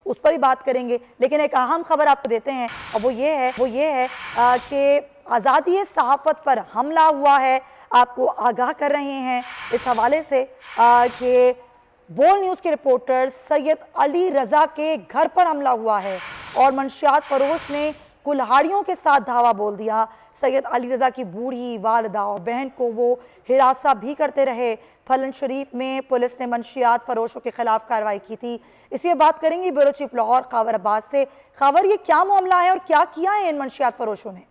उस पर ही बात करेंगे। लेकिन एक अहम खबर आपको देते हैं और वो ये है कि आज़ादी सहाफ़त पर हमला हुआ है। आपको आगाह कर रहे हैं इस हवाले से कि बोल न्यूज़ के रिपोर्टर सैयद अली रज़ा के घर पर हमला हुआ है और मंशियात फरोश ने कुल्हाड़ियों के साथ धावा बोल दिया। सैयद अली रज़ा की बूढ़ी वालिदा और बहन को वो हिरासा भी करते रहे। फलन शरीफ में पुलिस ने मंशियात फरोशों के खिलाफ कार्रवाई की थी। इसी बात करेंगे ब्यूरो चीफ लाहौर खावर अब्बास से। खावर, ये क्या मामला है और क्या किया है इन मंशियात फरोशों ने?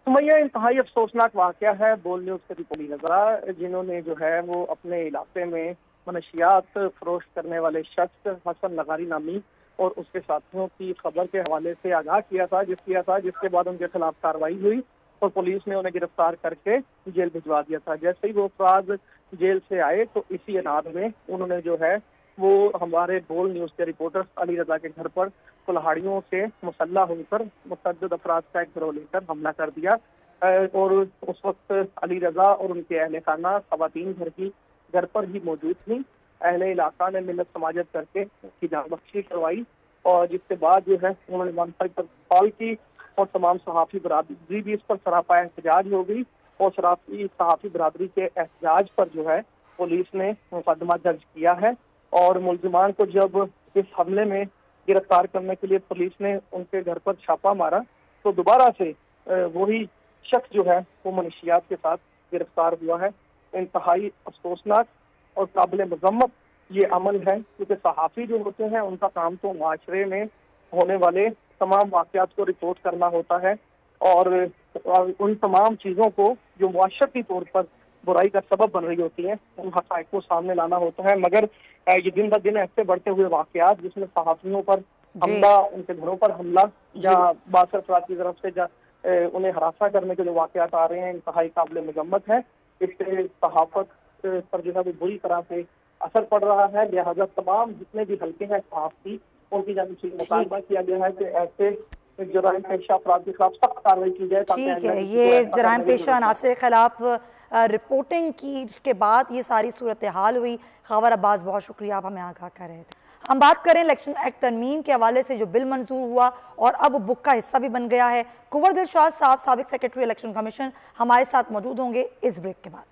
सुमैया, इंतहाई अफसोसनाक वाक़या है बोल न्यूज़ के रिपोर्टर नजरा, जिन्होंने जो है वो अपने इलाके में मनशियात फरोश करने वाले शख्स हसन लगारी नामी और उसके साथियों की खबर के हवाले से आगाह किया था, जिसके बाद उनके खिलाफ कार्रवाई हुई और पुलिस ने उन्हें गिरफ्तार करके जेल भिजवा दिया था। जैसे ही वो अफराद जेल से आए तो इसी अनाद में उन्होंने जो है वो हमारे बोल न्यूज़ के रिपोर्टर अली रजा के घर पर कुल्हाड़ियों से मुसल्ला होकर मुतअद्दिद अफराद का एक गिरोह लेकर हमला कर दिया। और उस वक्त अली रजा और उनके अहले खाना खवातीन घर पर ही मौजूद थी। अहले इलाका ने मिलत समाजत करके उसकी जान बख्शी करवाई और जिसके बाद जो है उन्होंने 15 पर कॉल की और तमाम सहाफ़ी बरादरी भी इस पर सरापा एहतजाज हो गई और सहाफ़ी बरादरी के एहतजाज पर जो है पुलिस ने मुकदमा दर्ज किया है और मुल्जिमान को जब इस हमले में गिरफ्तार करने के लिए पुलिस ने उनके घर पर छापा मारा तो दोबारा से वही शख्स जो है वो मनशियात के साथ गिरफ्तार हुआ है। इंतहाई अफसोसनाक और काबिल मजम्मत ये अमल है, क्योंकि सहाफ़ी जो होते हैं उनका काम तो माशरे में होने वाले तमाम वाक़यात को रिपोर्ट करना होता है और उन तमाम चीज़ों को जो मुआशरती तौर पर बुराई का सबब बन रही होती है उन हक़ाइक़ को सामने लाना होता है। मगर ये दिन ब दिन ऐसे बढ़ते हुए वाक़यात जिसमें सहाफ़ियों पर हमला, उनके घरों पर हमला या बासर अफराद की तरफ से उन्हें हरासा करने के जो वाक़यात आ रहे हैं, इंतहाई काबिल मजम्मत है। इससे सहाफ़त पर जो है वो बुरी तरह से असर पड़ रहा है। लिहाजा तमाम जितने भी हल्के हैं सहाफ़ी उनकी जानिब से मुतालबा किया गया है कि ऐसे जराइम पेशा अफराद के खिलाफ सख्त कार्रवाई की जाए। ठीक है, ये जराइम पेशा अनासर के खिलाफ रिपोर्टिंग की, उसके बाद ये सारी सूरत हाल हुई। खावर अब्बास, बहुत शुक्रिया, आप हमें आगाह कर रहे थे। हम बात करें इलेक्शन एक्ट तरमीम के हवाले से जो बिल मंजूर हुआ और अब बुक का हिस्सा भी बन गया है। कुंवर दिलशाद साहब, साबिक सेक्रेटरी इलेक्शन कमीशन, हमारे साथ मौजूद होंगे इस ब्रेक के बाद।